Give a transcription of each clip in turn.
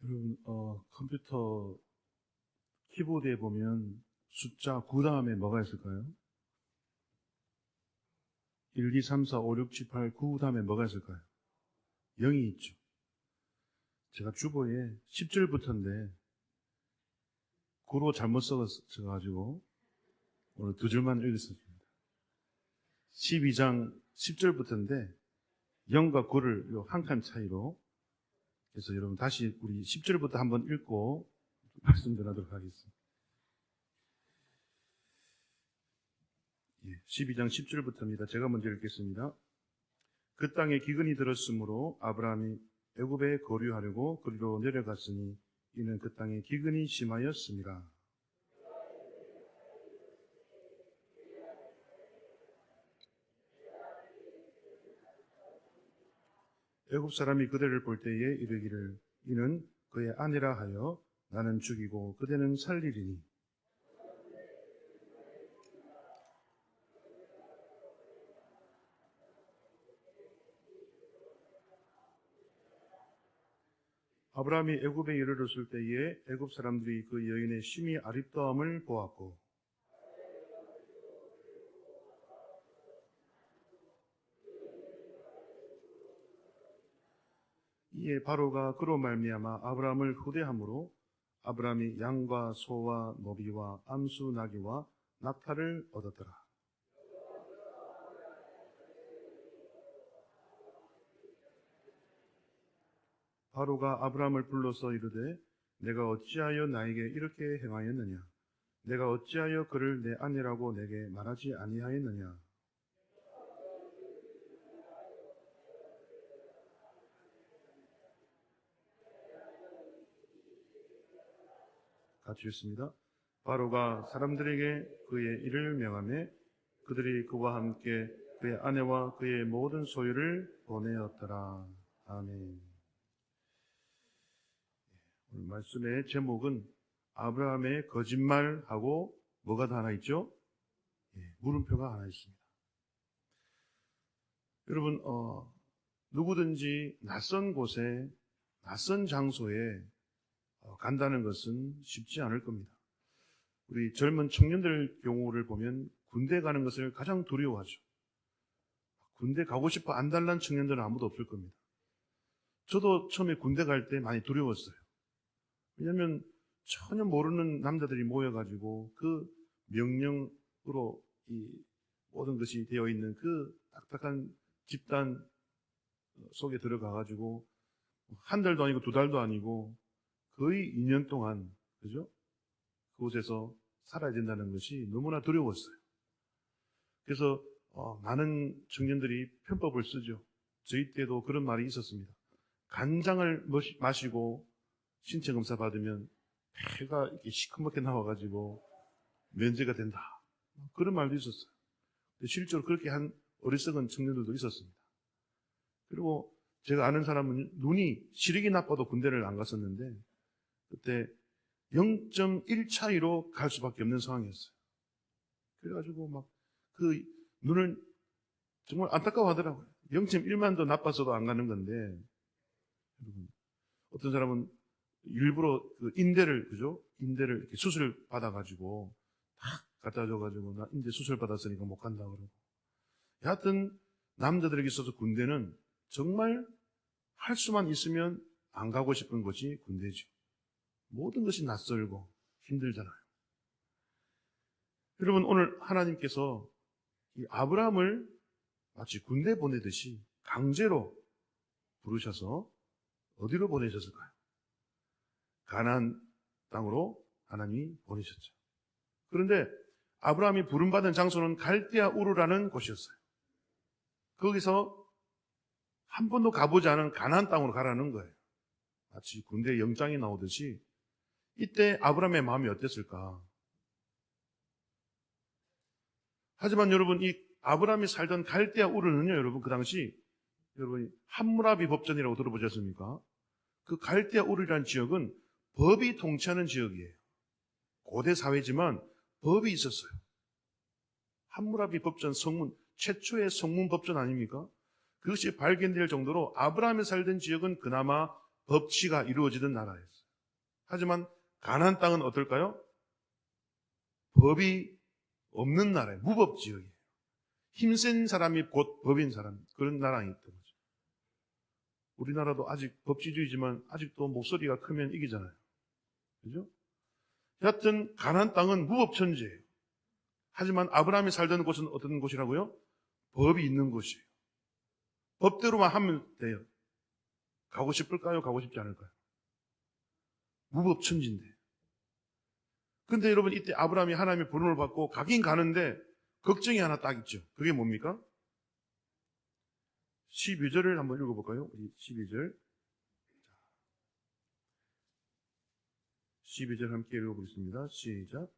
여러분, 컴퓨터 키보드에 보면 숫자 9 다음에 뭐가 있을까요? 1, 2, 3, 4, 5, 6, 7, 8, 9 다음에 뭐가 있을까요? 0이 있죠. 제가 주보에 10절부터인데 9로 잘못 써가지고 오늘 두 줄만 읽었습니다. 12장 10절부터인데 0과 9를 한 칸 차이로, 그래서 여러분 다시 우리 10절부터 한번 읽고 말씀 전하도록 하겠습니다. 12장 10절부터입니다. 제가 먼저 읽겠습니다. 그 땅에 기근이 들었으므로 아브라함이 애굽에 거류하려고 그리로 내려갔으니 이는 그 땅에 기근이 심하였습니다. 애굽 사람이 그대를 볼 때에 이르기를 이는 그의 아내라 하여 나는 죽이고 그대는 살리리니 아브라함이 애굽에 이르렀을 때에 애굽 사람들이 그 여인의 심히 아립다움을 보았고 이에 바로가 그로 말미암아 아브라함을 후대함으로 아브라함이 양과 소와 노비와 암수 나귀와 낙타를 얻었더라. 바로가 아브라함을 불러서 이르되 내가 어찌하여 나에게 이렇게 행하였느냐? 내가 어찌하여 그를 내 아내라고 내게 말하지 아니하였느냐? 같이 읽습니다. 바로가 사람들에게 그의 일을 명하매 그들이 그와 함께 그의 아내와 그의 모든 소유를 보내었더라. 아멘. 오늘 말씀의 제목은 아브라함의 거짓말하고 뭐가 다 하나 있죠? 물음표가 하나 있습니다. 여러분, 누구든지 낯선 곳에, 낯선 장소에 간다는 것은 쉽지 않을 겁니다. 우리 젊은 청년들 경우를 보면 군대 가는 것을 가장 두려워하죠. 군대 가고 싶어 안달난 청년들은 아무도 없을 겁니다. 저도 처음에 군대 갈 때 많이 두려웠어요. 왜냐하면 전혀 모르는 남자들이 모여가지고 그 명령으로 이 모든 것이 되어 있는 그 딱딱한 집단 속에 들어가가지고 한 달도 아니고 두 달도 아니고 거의 2년 동안, 그죠? 그곳에서 살아야 된다는 것이 너무나 두려웠어요. 그래서 많은 청년들이 편법을 쓰죠. 저희 때도 그런 말이 있었습니다. 간장을 마시고 신체 검사 받으면 폐가 이렇게 시커멓게 나와가지고 면제가 된다. 그런 말도 있었어요. 실제로 그렇게 한 어리석은 청년들도 있었습니다. 그리고 제가 아는 사람은 눈이 시력이 나빠도 군대를 안 갔었는데 그때 0.1 차이로 갈 수밖에 없는 상황이었어요. 그래가지고 막 그 눈을 정말 안타까워하더라고요. 0.1만 더 나빠서도 안 가는 건데, 어떤 사람은 일부러 그 인대를, 그죠? 인대를 이렇게 수술 받아가지고 탁 갖다 줘가지고 나 인대 수술 받았으니까 못 간다 그러고. 여하튼 남자들에게 있어서 군대는 정말 할 수만 있으면 안 가고 싶은 것이 군대죠. 모든 것이 낯설고 힘들잖아요. 여러분, 오늘 하나님께서 이 아브라함을 마치 군대 보내듯이 강제로 부르셔서 어디로 보내셨을까요? 가나안 땅으로 하나님이 보내셨죠. 그런데 아브라함이 부름받은 장소는 갈대아 우르라는 곳이었어요. 거기서 한 번도 가보지 않은 가나안 땅으로 가라는 거예요. 마치 군대 영장이 나오듯이. 이때 아브라함의 마음이 어땠을까? 하지만 여러분, 이 아브라함이 살던 갈대아 우르는요, 여러분, 그 당시 여러분이 함무라비 법전이라고 들어보셨습니까? 그 갈대아 우르라는 지역은 법이 통치하는 지역이에요. 고대 사회지만 법이 있었어요. 함무라비 법전 성문, 최초의 성문 법전 아닙니까? 그것이 발견될 정도로 아브라함이 살던 지역은 그나마 법치가 이루어지던 나라였어요. 하지만 가나안 땅은 어떨까요? 법이 없는 나라예요. 무법지역이에요. 힘센 사람이 곧 법인 사람, 그런 나라였던 거죠. 우리나라도 아직 법치주의지만 아직도 목소리가 크면 이기잖아요. 그죠? 여하튼 가나안 땅은 무법천지예요. 하지만 아브라함이 살던 곳은 어떤 곳이라고요? 법이 있는 곳이에요. 법대로만 하면 돼요. 가고 싶을까요? 가고 싶지 않을까요? 무법천지인데. 근데 여러분, 이때 아브라함이 하나님의 부름을 받고 가긴 가는데 걱정이 하나 딱 있죠. 그게 뭡니까? 12절을 한번 읽어볼까요? 12절. 12절 함께 읽어보겠습니다. 시작.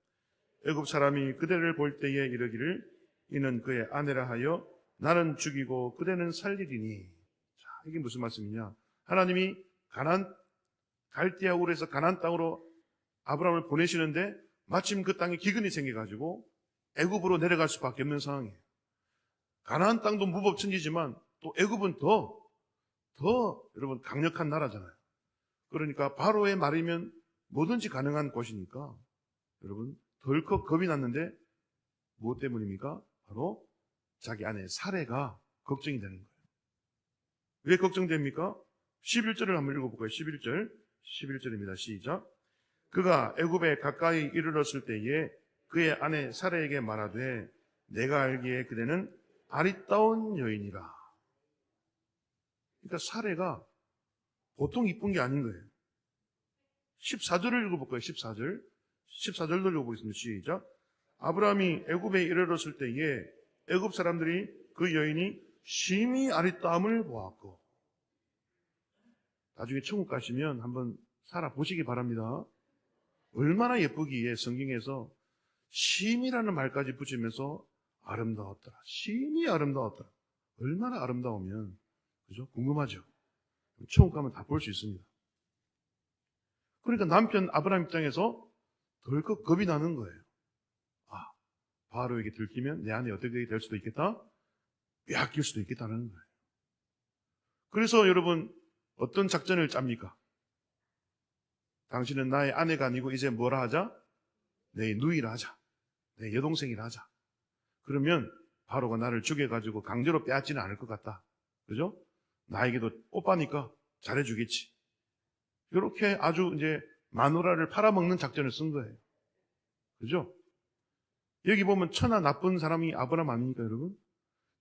애굽 사람이 그대를 볼 때에 이르기를 이는 그의 아내라 하여 나는 죽이고 그대는 살리리니. 자, 이게 무슨 말씀이냐? 하나님이 가나안 갈대아 우르에서 가나안 땅으로 아브라함을 보내시는데 마침 그 땅에 기근이 생겨가지고 애굽으로 내려갈 수밖에 없는 상황이에요. 가나안 땅도 무법천지지만 또 애굽은 더 여러분 강력한 나라잖아요. 그러니까 바로의 말이면 뭐든지 가능한 곳이니까 여러분 덜컥 겁이 났는데 무엇 때문입니까? 바로 자기 아내 사레가 걱정이 되는 거예요. 왜 걱정됩니까? 11절을 한번 읽어볼까요? 11절입니다. 시작. 그가 애굽에 가까이 이르렀을 때에 그의 아내 사레에게 말하되 내가 알기에 그대는 아리따운 여인이라. 그러니까 사레가 보통 이쁜 게 아닌 거예요. 14절을 읽어볼까요? 14절도 읽어보겠습니다. 시작. 아브라함이 애굽에 이르렀을 때에 애굽 사람들이 그 여인이 심히 아리따움을 보았고. 나중에 천국 가시면 한번 살아보시기 바랍니다. 얼마나 예쁘기에 성경에서 심이라는 말까지 붙이면서 아름다웠더라. 심히 아름다웠더라. 얼마나 아름다우면, 그죠? 궁금하죠? 천국 가면 다 볼 수 있습니다. 그러니까 남편 아브라함 입장에서 덜컥 겁이 나는 거예요. 아, 바로에게 들키면 내 안에 어떻게 될 수도 있겠다? 빼앗길 수도 있겠다는 거예요. 그래서 여러분, 어떤 작전을 짭니까? 당신은 나의 아내가 아니고 이제 뭐라 하자? 내 누이라 하자. 내 여동생이라 하자. 그러면 바로가 나를 죽여가지고 강제로 빼앗지는 않을 것 같다. 그죠? 나에게도 오빠니까 잘해주겠지. 이렇게 아주 이제 마누라를 팔아먹는 작전을 쓴 거예요. 그죠? 여기 보면 천하 나쁜 사람이 아브라함 아닙니까, 여러분?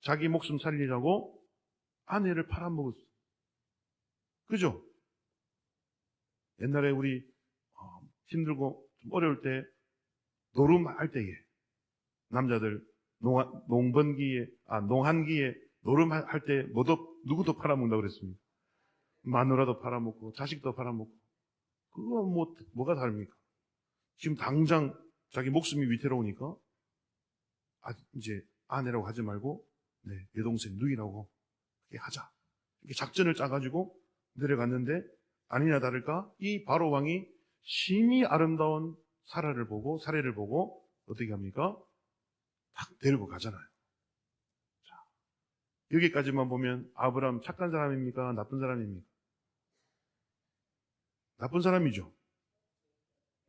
자기 목숨 살리려고 아내를 팔아먹었어요. 그죠? 옛날에 우리 힘들고 좀 어려울 때 노름할 때에 남자들 농한기에 노름할 때 누구도 팔아먹는다고 그랬습니다. 마누라도 팔아먹고 자식도 팔아먹고. 그거 뭐가 다릅니까? 지금 당장 자기 목숨이 위태로우니까 이제 아내라고 하지 말고 여동생 누이라고 하자. 이렇게 작전을 짜가지고 내려갔는데 아니나 다를까 이 바로 왕이 심히 아름다운 사례를 보고 어떻게 합니까? 딱 데리고 가잖아요. 자, 여기까지만 보면 아브라함 착한 사람입니까? 나쁜 사람입니까? 나쁜 사람이죠.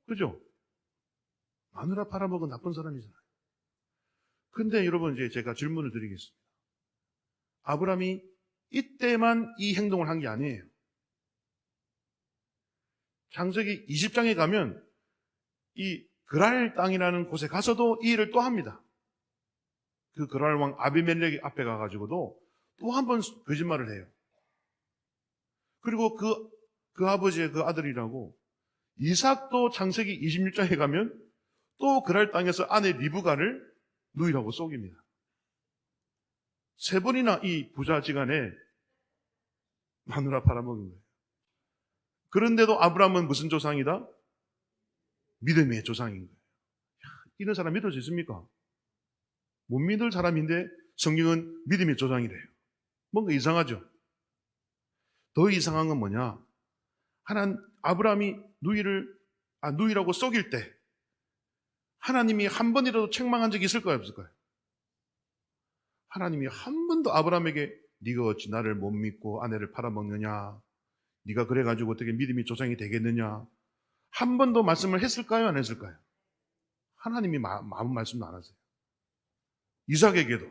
그죠? 마누라 팔아먹은 나쁜 사람이잖아요. 근데 여러분 이제 제가 질문을 드리겠습니다. 아브라함이 이때만 이 행동을 한 게 아니에요. 창세기 20장에 가면 이 그랄 땅이라는 곳에 가서도 이 일을 또 합니다. 그 그랄 왕 아비멜렉 앞에 가가지고도 또 한 번 거짓말을 해요. 그리고 그 아버지의 그 아들이라고 이삭도 창세기 26장에 가면 또 그랄 땅에서 아내 리브가를 누이라고 속입니다. 3번이나 이 부자지간에 마누라 팔아먹은 거예요. 그런데도 아브라함은 무슨 조상이다? 믿음의 조상인 거예요. 이런 사람 믿을 수 있습니까? 못 믿을 사람인데 성경은 믿음의 조상이래요. 뭔가 이상하죠? 더 이상한 건 뭐냐? 아브라함이 누이라고 속일 때 하나님이 한 번이라도 책망한 적이 있을까요? 없을까요? 하나님이 한 번도 아브라함에게 네가 어찌 나를 못 믿고 아내를 팔아먹느냐? 네가 그래가지고 어떻게 믿음이 조상이 되겠느냐. 한 번도 말씀을 했을까요? 안 했을까요? 하나님이 아무 말씀도 안 하세요. 이삭에게도.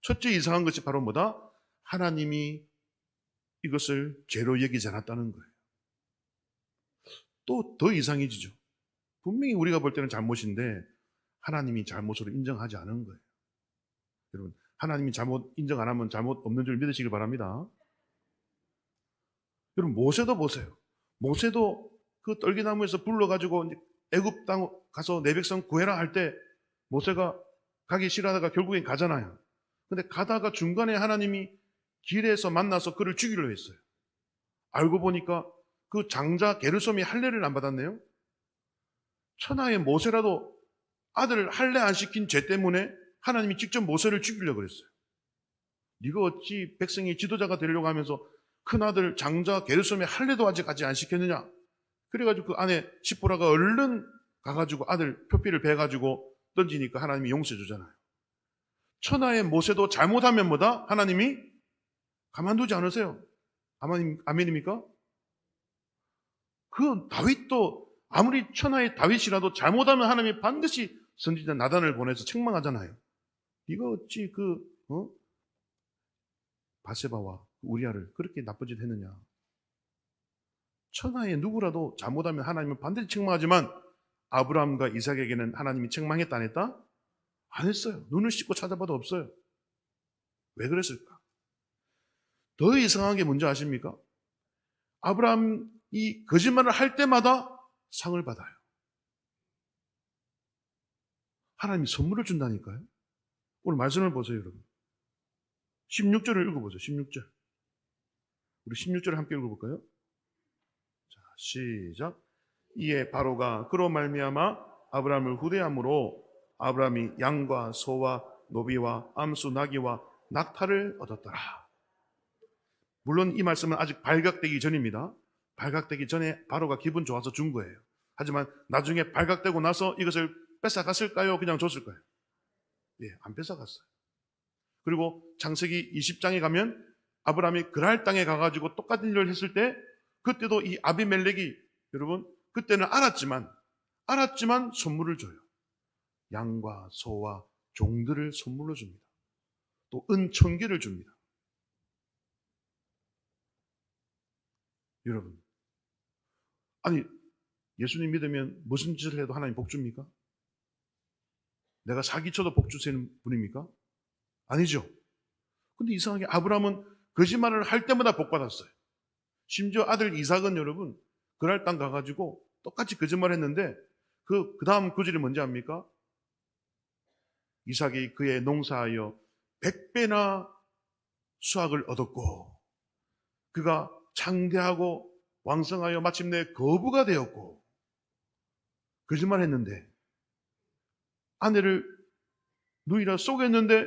첫째 이상한 것이 바로 뭐다? 하나님이 이것을 죄로 여기지 않았다는 거예요. 또 더 이상해지죠. 분명히 우리가 볼 때는 잘못인데 하나님이 잘못으로 인정하지 않은 거예요. 여러분, 하나님이 잘못 인정 안 하면 잘못 없는 줄 믿으시길 바랍니다. 여러분, 모세도 보세요. 모세도 그 떨기나무에서 불러가지고 애굽 땅 가서 내 백성 구해라 할 때 모세가 가기 싫어하다가 결국엔 가잖아요. 근데 가다가 중간에 하나님이 길에서 만나서 그를 죽이려 했어요. 알고 보니까 그 장자 게르솜이 할례를 안 받았네요. 천하의 모세라도 아들 할례 안 시킨 죄 때문에 하나님이 직접 모세를 죽이려고 그랬어요. 네가 어찌 백성의 지도자가 되려고 하면서 큰아들 장자 게르솜의 할례도 아직 안 시켰느냐. 그래가지고 그 아내 시보라가 얼른 가가지고 아들 표피를 베가지고 던지니까 하나님이 용서해 주잖아요. 천하의 모세도 잘못하면 뭐다? 하나님이 가만두지 않으세요. 아멘입니까? 그 다윗도 아무리 천하의 다윗이라도 잘못하면 하나님이 반드시 선지자 나단을 보내서 책망하잖아요. 이거 어찌 바세바와 우리아를 그렇게 나쁜 짓 했느냐. 천하의 누구라도 잘못하면 하나님은 반드시 책망하지만 아브라함과 이삭에게는 하나님이 책망했다 안 했다? 안 했어요. 눈을 씻고 찾아봐도 없어요. 왜 그랬을까? 더 이상한 게 뭔지 아십니까? 아브라함이 거짓말을 할 때마다 상을 받아요. 하나님이 선물을 준다니까요. 오늘 말씀을 보세요, 여러분. 16절을 읽어보세요. 16절. 우리 16절을 함께 읽어볼까요? 자, 시작. 이에 바로가 그로 말미암아 아브라함을 후대함으로 아브라함이 양과 소와 노비와 암수 나귀와 낙타를 얻었더라. 물론 이 말씀은 아직 발각되기 전입니다. 발각되기 전에 바로가 기분 좋아서 준 거예요. 하지만 나중에 발각되고 나서 이것을 뺏어갔을까요? 그냥 줬을까요? 예, 안 뺏어갔어요. 그리고 창세기 20장에 가면 아브라함이 그랄 땅에 가가지고 똑같은 일을 했을 때 그때도 이 아비멜렉이 여러분 그때는 알았지만 선물을 줘요. 양과 소와 종들을 선물로 줍니다. 또 은천기를 줍니다. 여러분, 아니 예수님 믿으면 무슨 짓을 해도 하나님 복 줍니까? 내가 사기쳐도 복 주시는 분입니까? 아니죠. 근데 이상하게 아브라함은 거짓말을 할 때마다 복 받았어요. 심지어 아들 이삭은 여러분 그랄 땅 가가지고 똑같이 거짓말했는데 그 다음 구절이 뭔지 압니까? 이삭이 그의 농사하여 100배나 수확을 얻었고 그가 창대하고 왕성하여 마침내 거부가 되었고 거짓말했는데 아내를 누이라 속였는데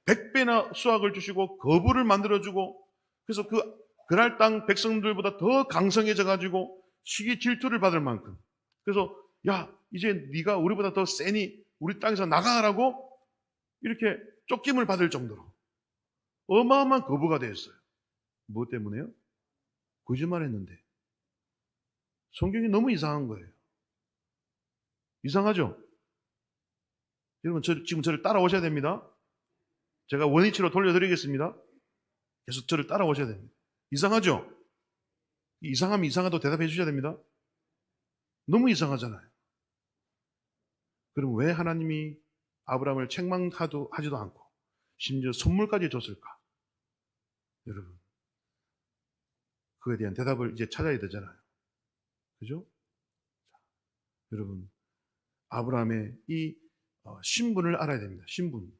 100배나 수확을 주시고 거부를 만들어주고 그래서 그랄 땅 백성들보다 더 강성해져 가지고 시기 질투를 받을 만큼 그래서 야 이제 네가 우리보다 더 세니 우리 땅에서 나가라고 이렇게 쫓김을 받을 정도로 어마어마한 거부가 되었어요. 무엇 때문에요? 거짓말했는데. 성경이 너무 이상한 거예요. 이상하죠? 여러분 지금 저를 따라오셔야 됩니다. 제가 원위치로 돌려드리겠습니다. 계속 저를 따라오셔야 됩니다. 이상하죠? 이상하면 이상하도 대답해 주셔야 됩니다. 너무 이상하잖아요. 그럼 왜 하나님이 아브라함을 책망하지도 않고 심지어 선물까지 줬을까? 여러분 그에 대한 대답을 이제 찾아야 되잖아요. 그죠? 여러분 아브라함의 이 신분을 알아야 됩니다. 신분.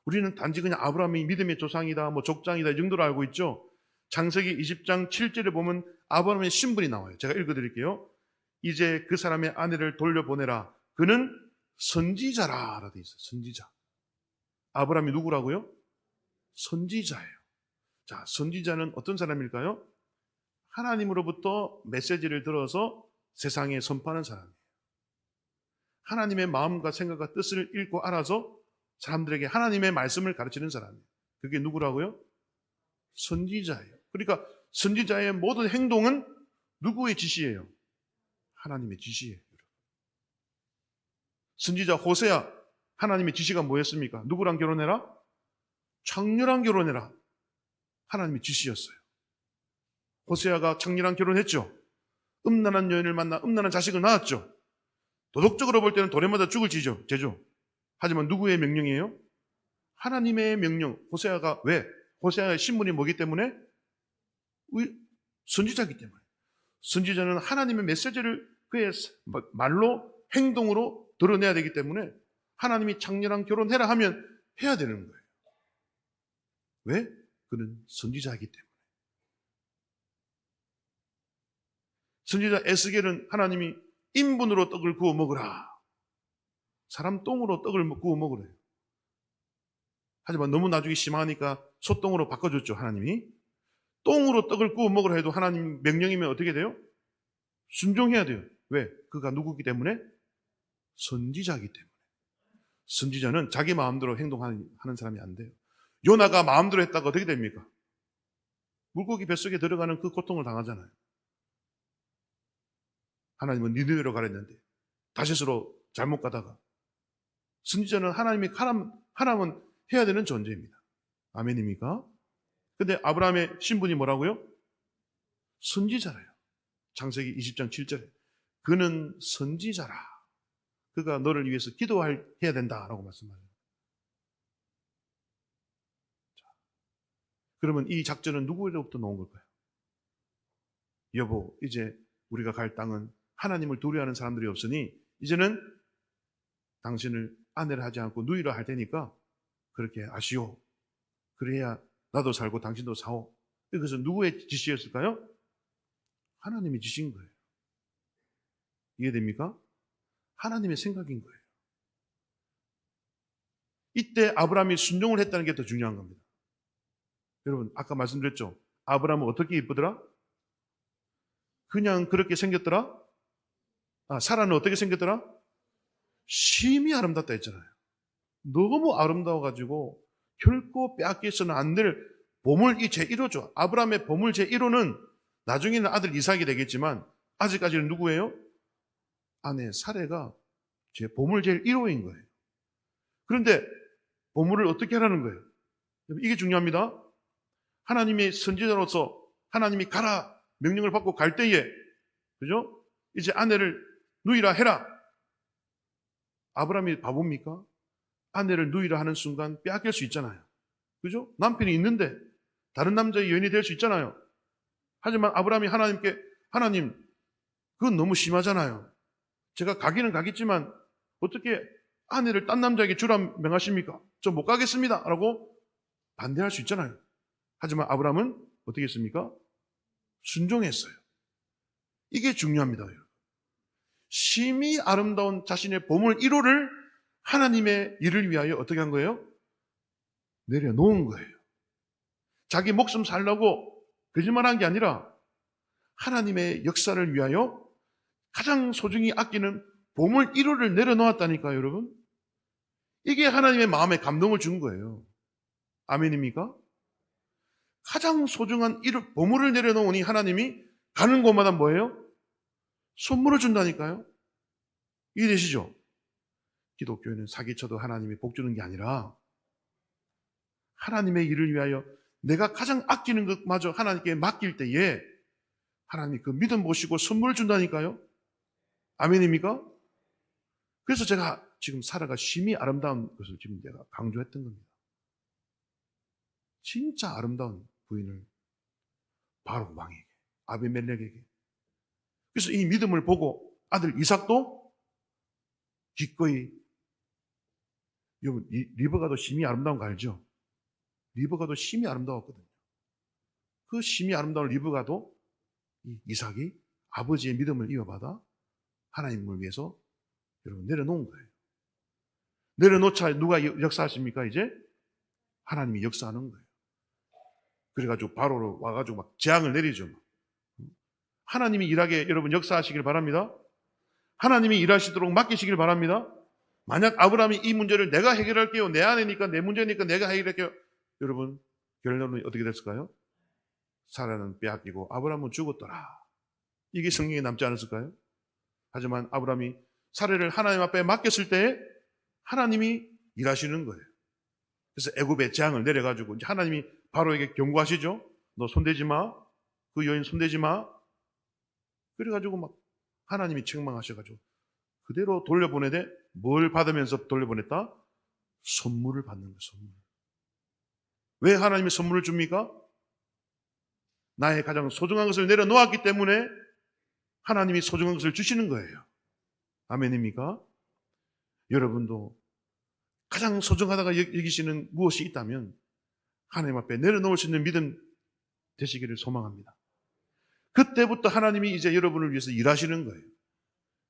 우리는 단지 그냥 아브라함이 믿음의 조상이다, 뭐 족장이다 이 정도로 알고 있죠. 창세기 20장 7절에 보면 아브라함의 신분이 나와요. 제가 읽어드릴게요. 이제 그 사람의 아내를 돌려보내라. 그는 선지자라 라고 되어 있어요. 선지자. 아브라함이 누구라고요? 선지자예요. 자, 선지자는 어떤 사람일까요? 하나님으로부터 메시지를 들어서 세상에 선포하는 사람이에요. 하나님의 마음과 생각과 뜻을 읽고 알아서 사람들에게 하나님의 말씀을 가르치는 사람이에요. 그게 누구라고요? 선지자예요. 그러니까 선지자의 모든 행동은 누구의 지시예요? 하나님의 지시예요. 선지자 호세아, 하나님의 지시가 뭐였습니까? 누구랑 결혼해라? 창녀랑 결혼해라. 하나님의 지시였어요. 호세아가 창녀랑 결혼했죠. 음란한 여인을 만나 음란한 자식을 낳았죠. 도덕적으로 볼 때는 돌에 맞아 죽을 죄죠. 하지만 누구의 명령이에요? 하나님의 명령. 호세아가 왜? 호세아의 신분이 뭐기 때문에? 선지자이기 때문에. 선지자는 하나님의 메시지를 그의 말로 행동으로 드러내야 되기 때문에 하나님이 창녀랑 결혼해라 하면 해야 되는 거예요. 왜? 그는 선지자이기 때문에. 선지자 에스겔은 하나님이 인분으로 떡을 구워 먹으라. 사람 똥으로 떡을 구워 먹으래요. 하지만 너무 나중에 심하니까 소똥으로 바꿔줬죠, 하나님이. 똥으로 떡을 구워 먹으라 해도 하나님 명령이면 어떻게 돼요? 순종해야 돼요. 왜? 그가 누구기 때문에? 선지자이기 때문에. 선지자는 자기 마음대로 행동하는 사람이 안 돼요. 요나가 마음대로 했다가 어떻게 됩니까? 물고기 뱃속에 들어가는 그 고통을 당하잖아요. 하나님은 니느웨로 가랬는데 다시스로 잘못 가다가. 선지자는 하나님이 하라면 해야 되는 존재입니다. 아멘입니까? 근데 아브라함의 신분이 뭐라고요? 선지자래요. 창세기 20장 7절에 그는 선지자라. 그가 너를 위해서 기도해야 된다라고 말씀하세요. 그러면 이 작전은 누구로부터 나온 걸까요? 여보, 이제 우리가 갈 땅은 하나님을 두려워하는 사람들이 없으니 이제는 당신을 아내를 하지 않고 누이라 할 테니까 그렇게 아시오. 그래야 나도 살고 당신도 사오. 이것은 누구의 지시였을까요? 하나님의 지시인 거예요. 이해됩니까? 하나님의 생각인 거예요. 이때 아브라함이 순종을 했다는 게 더 중요한 겁니다. 여러분, 아까 말씀드렸죠? 아브라함은 어떻게 이쁘더라? 그냥 그렇게 생겼더라? 사라는 어떻게 생겼더라? 심히 아름답다 했잖아요. 너무 아름다워가지고 결코 빼앗겨서는 안 될 보물 제1호죠. 아브라함의 보물 제1호는 나중에는 아들 이삭이 되겠지만 아직까지는 누구예요? 아내 사레가 제 보물 제1호인 거예요. 그런데 보물을 어떻게 하라는 거예요? 이게 중요합니다. 하나님의 선지자로서 하나님이 가라 명령을 받고 갈 때에, 그죠? 이제 아내를 누이라 해라. 아브라함이 바보입니까? 아내를 누이라 하는 순간 빼앗길 수 있잖아요. 그죠? 남편이 있는데 다른 남자의 여인이 될 수 있잖아요. 하지만 아브라함이 하나님께, 하나님, 그건 너무 심하잖아요. 제가 가기는 가겠지만 어떻게 아내를 딴 남자에게 주라 명하십니까? 저 못 가겠습니다. 라고 반대할 수 있잖아요. 하지만 아브라함은 어떻게 했습니까? 순종했어요. 이게 중요합니다. 심히 아름다운 자신의 보물 1호를 하나님의 일을 위하여 어떻게 한 거예요? 내려놓은 거예요. 자기 목숨 살려고 거짓말한 게 아니라 하나님의 역사를 위하여 가장 소중히 아끼는 보물 1호를 내려놓았다니까요, 여러분. 이게 하나님의 마음에 감동을 준 거예요. 아멘입니까? 가장 소중한 보물을 내려놓으니 하나님이 가는 곳마다 뭐예요? 선물을 준다니까요. 이해되시죠? 기독교에는 사기쳐도 하나님이 복 주는 게 아니라 하나님의 일을 위하여 내가 가장 아끼는 것마저 하나님께 맡길 때에 하나님이 그 믿음 보시고 선물을 준다니까요. 아멘입니까? 그래서 제가 지금 사라가 심히 아름다운 것을 지금 제가 강조했던 겁니다. 진짜 아름다운 부인을 바로 왕에게, 아비멜렉에게. 그래서 이 믿음을 보고 아들 이삭도 기꺼이, 여러분, 리브가도 심히 아름다운 거 알죠? 리브가도 심히 아름다웠거든요. 그 심히 아름다운 리브가도 이삭이 아버지의 믿음을 이어받아 하나님을 위해서 여러분 내려놓은 거예요. 내려놓자 누가 역사하십니까? 이제 하나님이 역사하는 거예요. 그래가지고 바로 와가지고 막 재앙을 내리죠. 하나님이 일하게 여러분 역사하시길 바랍니다. 하나님이 일하시도록 맡기시길 바랍니다. 만약 아브라함이 이 문제를 내가 해결할게요. 내 아내니까 내 문제니까 내가 해결할게요. 여러분 결론은 어떻게 됐을까요? 사라는 빼앗기고 아브라함은 죽었더라. 이게 성경에 남지 않았을까요? 하지만 아브라함이 사라를 하나님 앞에 맡겼을 때 하나님이 일하시는 거예요. 그래서 애굽의 재앙을 내려가지고 이제 하나님이 바로에게 경고하시죠. 너 손대지 마. 그 여인 손대지 마. 그래가지고 막 하나님이 책망하셔가지고 그대로 돌려보내되 뭘 받으면서 돌려보냈다? 선물을 받는 거예요. 선물. 왜 하나님이 선물을 줍니까? 나의 가장 소중한 것을 내려놓았기 때문에 하나님이 소중한 것을 주시는 거예요. 아멘입니까? 여러분도 가장 소중하다가 여기시는 무엇이 있다면 하나님 앞에 내려놓을 수 있는 믿음 되시기를 소망합니다. 그때부터 하나님이 이제 여러분을 위해서 일하시는 거예요.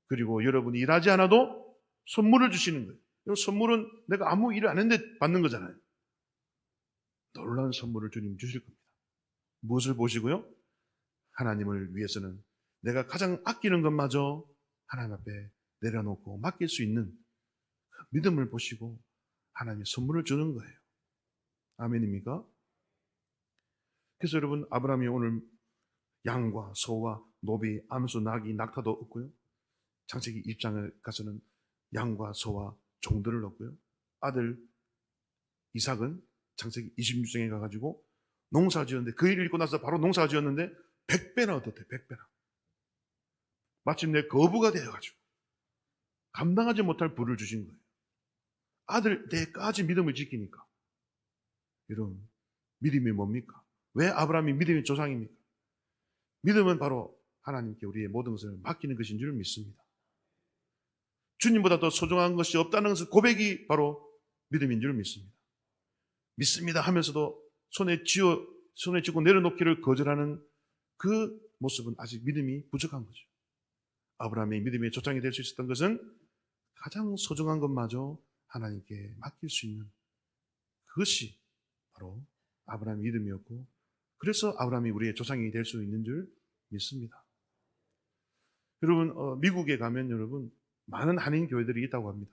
그리고 여러분이 일하지 않아도 선물을 주시는 거예요. 이 선물은 내가 아무 일을 안 했는데 받는 거잖아요. 놀라운 선물을 주님 주실 겁니다. 무엇을 보시고요? 하나님을 위해서는 내가 가장 아끼는 것마저 하나님 앞에 내려놓고 맡길 수 있는 그 믿음을 보시고 하나님이 선물을 주는 거예요. 아멘입니까? 그래서 여러분, 아브라함이 오늘 양과 소와 노비, 암소, 나귀, 낙타도 얻고요. 창세기 1장에 가서는 양과 소와 종들을 얻고요. 아들 이삭은 창세기 26장에 가가지고 농사 지었는데 그 일을 읽고 나서 바로 농사 지었는데 100배나 얻었대요. 100배나. 마침내 거부가 되어가지고 감당하지 못할 부를 주신 거예요. 아들 때까지 믿음을 지키니까. 여러분, 믿음이 뭡니까? 왜 아브라함이 믿음의 조상입니까? 믿음은 바로 하나님께 우리의 모든 것을 맡기는 것인 줄 믿습니다. 주님보다 더 소중한 것이 없다는 것을 고백이 바로 믿음인 줄 믿습니다. 믿습니다 하면서도 손에 쥐고 내려놓기를 거절하는 그 모습은 아직 믿음이 부족한 거죠. 아브라함의 믿음의 조상이 될 수 있었던 것은 가장 소중한 것마저 하나님께 맡길 수 있는 그것이 바로 아브라함의 믿음이었고, 그래서 아브라함이 우리의 조상이 될 수 있는 줄 믿습니다. 여러분, 미국에 가면 여러분 많은 한인 교회들이 있다고 합니다.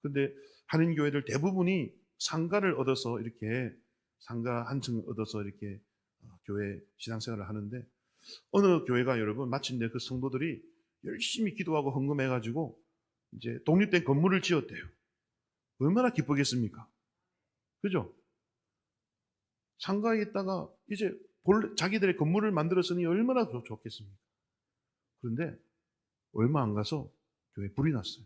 그런데 한인 교회들 대부분이 상가를 얻어서 이렇게 상가 한 층 얻어서 이렇게 교회 신앙생활을 하는데, 어느 교회가 여러분 마침내 그 성도들이 열심히 기도하고 헌금해가지고 이제 독립된 건물을 지었대요. 얼마나 기쁘겠습니까? 그죠? 상가에 있다가 이제 자기들의 건물을 만들었으니 얼마나 좋겠습니까? 그런데 얼마 안 가서 교회에 불이 났어요.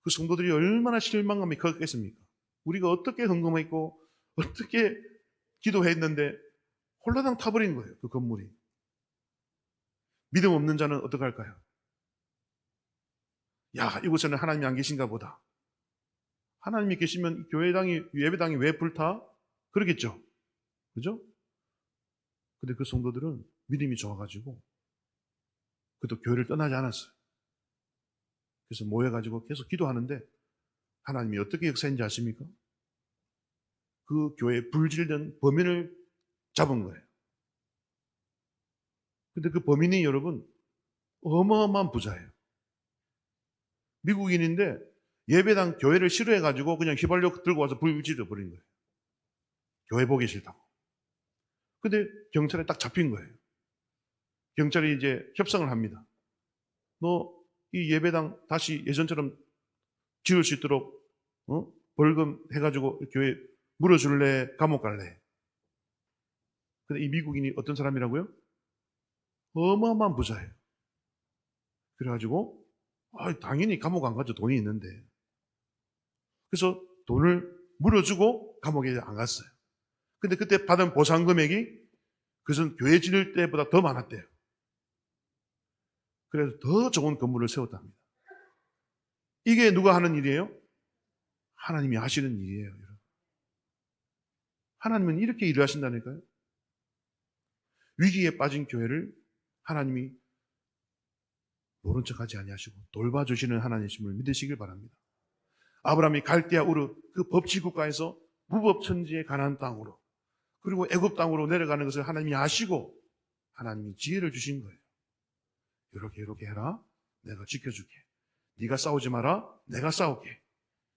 그 성도들이 얼마나 실망감이 컸겠습니까? 우리가 어떻게 헌금했고 어떻게 기도했는데 홀라당 타버린 거예요. 그 건물이. 믿음 없는 자는 어떻게 할까요? 야, 이곳에는 하나님이 안 계신가 보다. 하나님이 계시면 예배당이 왜 불타? 그러겠죠. 그죠? 근데 그 성도들은 믿음이 좋아가지고 그도 교회를 떠나지 않았어요. 그래서 모여가지고 계속 기도하는데 하나님이 어떻게 역사했는지 아십니까? 그 교회에 불질던 범인을 잡은 거예요. 근데 그 범인이 여러분 어마어마한 부자예요. 미국인인데 예배당 교회를 싫어해가지고 그냥 휘발유 들고 와서 불 질러버린 거예요. 교회 보기 싫다고. 근데 경찰에 딱 잡힌 거예요. 경찰이 이제 협상을 합니다. 너 이 예배당 다시 예전처럼 지을 수 있도록 벌금 해가지고 교회 물어줄래? 감옥 갈래? 근데 이 미국인이 어떤 사람이라고요? 어마어마한 부자예요. 그래가지고 당연히 감옥 안 가죠. 돈이 있는데. 그래서 돈을 물어주고 감옥에 안 갔어요. 근데 그때 받은 보상 금액이 그것은 교회 지을 때보다 더 많았대요. 그래서 더 좋은 건물을 세웠답니다. 이게 누가 하는 일이에요? 하나님이 하시는 일이에요. 여러분. 하나님은 이렇게 일을 하신다니까요. 위기에 빠진 교회를 하나님이 모른 척하지 아니하시고 돌봐주시는 하나님이심을 믿으시길 바랍니다. 아브라함이 갈대아 우르 그 법치 국가에서 무법천지의 가나안 땅으로 그리고 애굽 땅으로 내려가는 것을 하나님이 아시고 하나님이 지혜를 주신 거예요. 이렇게 해라. 내가 지켜줄게. 네가 싸우지 마라. 내가 싸울게.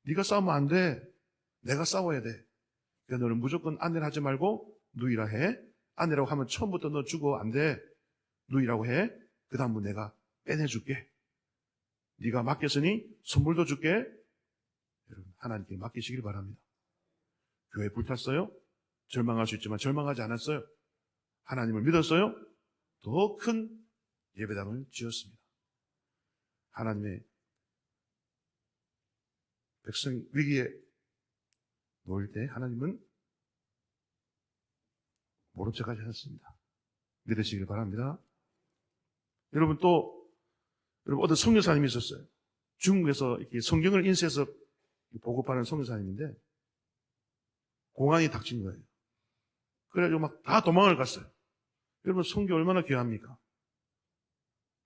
네가 싸우면 안 돼. 내가 싸워야 돼. 그러니까 너는 무조건 아내를 하지 말고 누이라 해. 아내라고 하면 처음부터 너 죽어 안 돼. 누이라고 해. 그 다음은 내가 빼내줄게. 네가 맡겼으니 선물도 줄게. 여러분, 하나님께 맡기시길 바랍니다. 교회 불탔어요? 절망할 수 있지만 절망하지 않았어요. 하나님을 믿었어요? 더 큰 예배당을 지었습니다. 하나님의 백성 위기에 놓일 때 하나님은 모른 척하지 않습니다. 믿으시길 바랍니다. 여러분 어떤 선교사님이 있었어요. 중국에서 이렇게 성경을 인쇄해서 보급하는 선교사님인데 공안이 닥친 거예요. 그래가지고 막 다 도망을 갔어요. 여러분 선교 얼마나 귀합니까?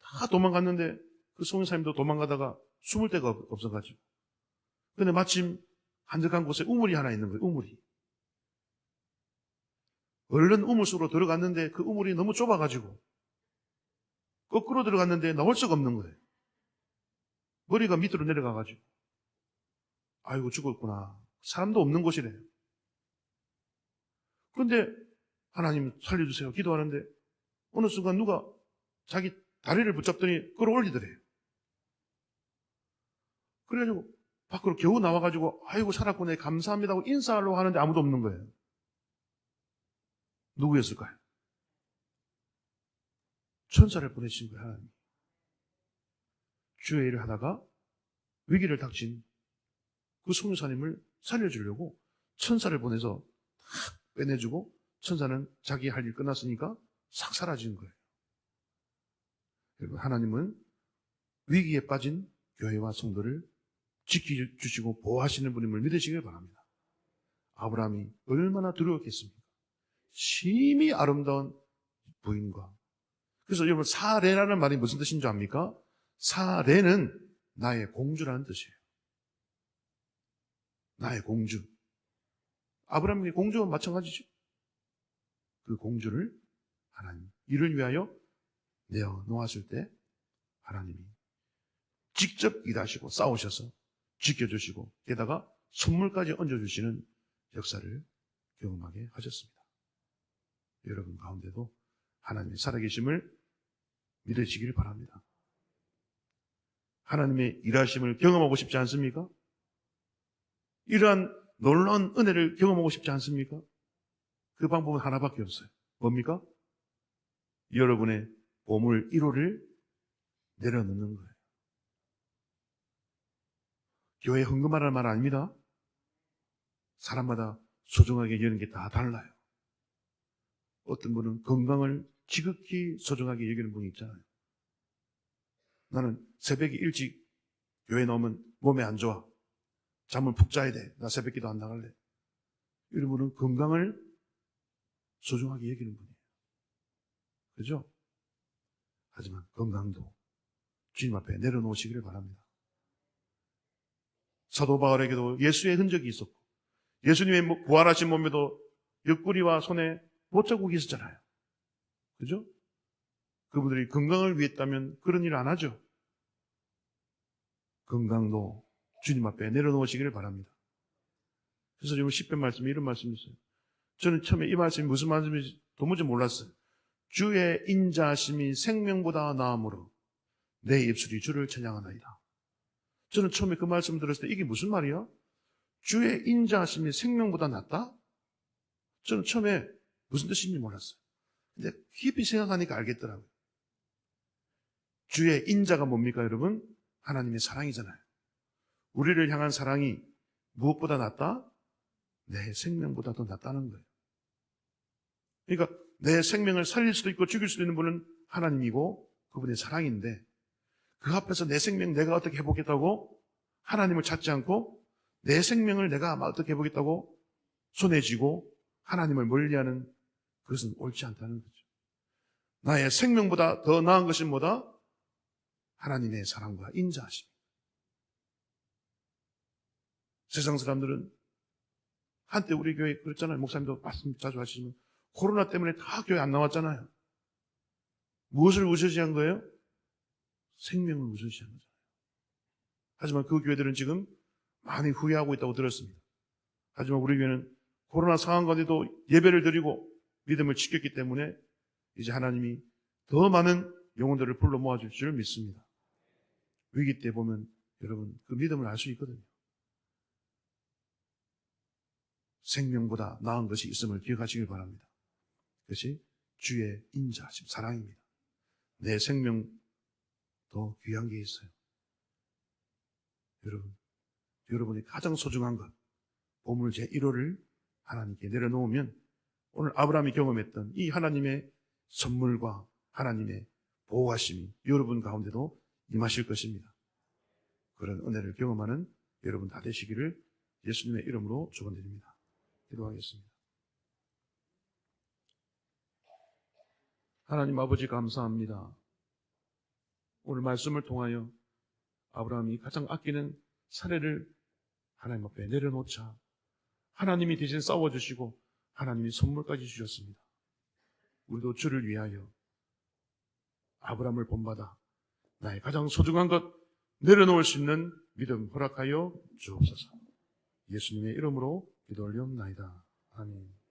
다 도망갔는데 그 선교사님도 도망가다가 숨을 데가 없어가지고. 근데 마침 한적한 곳에 우물이 하나 있는 거예요. 우물이. 얼른 우물 속으로 들어갔는데 그 우물이 너무 좁아가지고 거꾸로 들어갔는데 나올 수가 없는 거예요. 머리가 밑으로 내려가가지고 아이고 죽었구나. 사람도 없는 곳이래요. 그런데 하나님 살려주세요. 기도하는데 어느 순간 누가 자기 다리를 붙잡더니 끌어올리더래요. 그래가지고 밖으로 겨우 나와가지고 아이고 살았구나 감사합니다 하고 인사하려고 하는데 아무도 없는 거예요. 누구였을까요? 천사를 보내신 거예요. 하나님. 주의 일을 하다가 위기를 닥친 그 선교사님을 살려주려고 천사를 보내서 탁 빼내주고 천사는 자기 할 일 끝났으니까 싹 사라지는 거예요. 여러분 하나님은 위기에 빠진 교회와 성도를 지켜주시고 보호하시는 분임을 믿으시길 바랍니다. 아브라함이 얼마나 두려웠겠습니까? 심히 아름다운 부인과 그래서 여러분 사레라는 말이 무슨 뜻인 줄 압니까? 사레는 나의 공주라는 뜻이에요. 나의 공주. 아브라함의 공주와 마찬가지죠. 그 공주를 하나님 이를 위하여 내어 놓았을 때 하나님이 직접 일하시고 싸우셔서 지켜주시고 게다가 선물까지 얹어주시는 역사를 경험하게 하셨습니다. 여러분 가운데도 하나님의 살아계심을 믿으시길 바랍니다. 하나님의 일하심을 경험하고 싶지 않습니까? 이러한 놀라운 은혜를 경험하고 싶지 않습니까? 그 방법은 하나밖에 없어요. 뭡니까? 여러분의 보물 1호를 내려놓는 거예요. 교회 헌금하라는 말 아닙니다. 사람마다 소중하게 여기는 게 다 달라요. 어떤 분은 건강을 지극히 소중하게 여기는 분이 있잖아요. 나는 새벽에 일찍 교회 나오면 몸에 안 좋아. 잠을 푹 자야 돼. 나 새벽기도 안 나갈래. 이런 분은 건강을 소중하게 여기는 분이에요. 그죠? 하지만 건강도 주님 앞에 내려놓으시기를 바랍니다. 사도 바울에게도 예수의 흔적이 있었고 예수님의 부활하신 몸에도 옆구리와 손에 못자국이 있었잖아요. 그죠? 그분들이 건강을 위했다면 그런 일을 안 하죠. 건강도 주님 앞에 내려놓으시기를 바랍니다. 그래서 지금 10편 말씀에 이런 말씀이 있어요. 저는 처음에 이 말씀이 무슨 말씀인지 도무지 몰랐어요. 주의 인자하심이 생명보다 나음으로 내 입술이 주를 찬양하나이다. 저는 처음에 그 말씀을 들었을 때 이게 무슨 말이야? 주의 인자하심이 생명보다 낫다? 저는 처음에 무슨 뜻인지 몰랐어요. 근데 깊이 생각하니까 알겠더라고요. 주의 인자가 뭡니까 여러분? 하나님의 사랑이잖아요. 우리를 향한 사랑이 무엇보다 낫다? 내 생명보다 더 낫다는 거예요. 그러니까 내 생명을 살릴 수도 있고 죽일 수도 있는 분은 하나님이고 그분의 사랑인데 그 앞에서 내 생명 내가 어떻게 해보겠다고 하나님을 찾지 않고 내 생명을 내가 어떻게 해보겠다고 손에 쥐고 하나님을 멀리하는 그것은 옳지 않다는 거죠. 나의 생명보다 더 나은 것은 뭐다? 하나님의 사랑과 인자하심. 세상 사람들은 한때 우리 교회 그랬잖아요. 목사님도 말씀 자주 하시지만 코로나 때문에 다 교회 안 나왔잖아요. 무엇을 우선시한 거예요? 생명을 우선시한 거잖아요. 하지만 그 교회들은 지금 많이 후회하고 있다고 들었습니다. 하지만 우리 교회는 코로나 상황 가운데도 예배를 드리고 믿음을 지켰기 때문에 이제 하나님이 더 많은 영혼들을 불러 모아줄 줄 믿습니다. 위기 때 보면 여러분 그 믿음을 알 수 있거든요. 생명보다 나은 것이 있음을 기억하시길 바랍니다. 그것이 주의 인자하심, 사랑입니다. 내 생명 더 귀한 게 있어요. 여러분이 가장 소중한 것, 보물 제1호를 하나님께 내려놓으면 오늘 아브라함이 경험했던 이 하나님의 선물과 하나님의 보호하심이 여러분 가운데도 임하실 것입니다. 그런 은혜를 경험하는 여러분 다 되시기를 예수님의 이름으로 축원드립니다. 기도하겠습니다. 하나님 아버지 감사합니다. 오늘 말씀을 통하여 아브라함이 가장 아끼는 사례를 하나님 앞에 내려놓자 하나님이 대신 싸워주시고 하나님이 선물까지 주셨습니다. 우리도 주를 위하여 아브라함을 본받아 나의 가장 소중한 것 내려놓을 수 있는 믿음 허락하여 주옵소서. 예수님의 이름으로 기도 올리옵나이다. 아멘.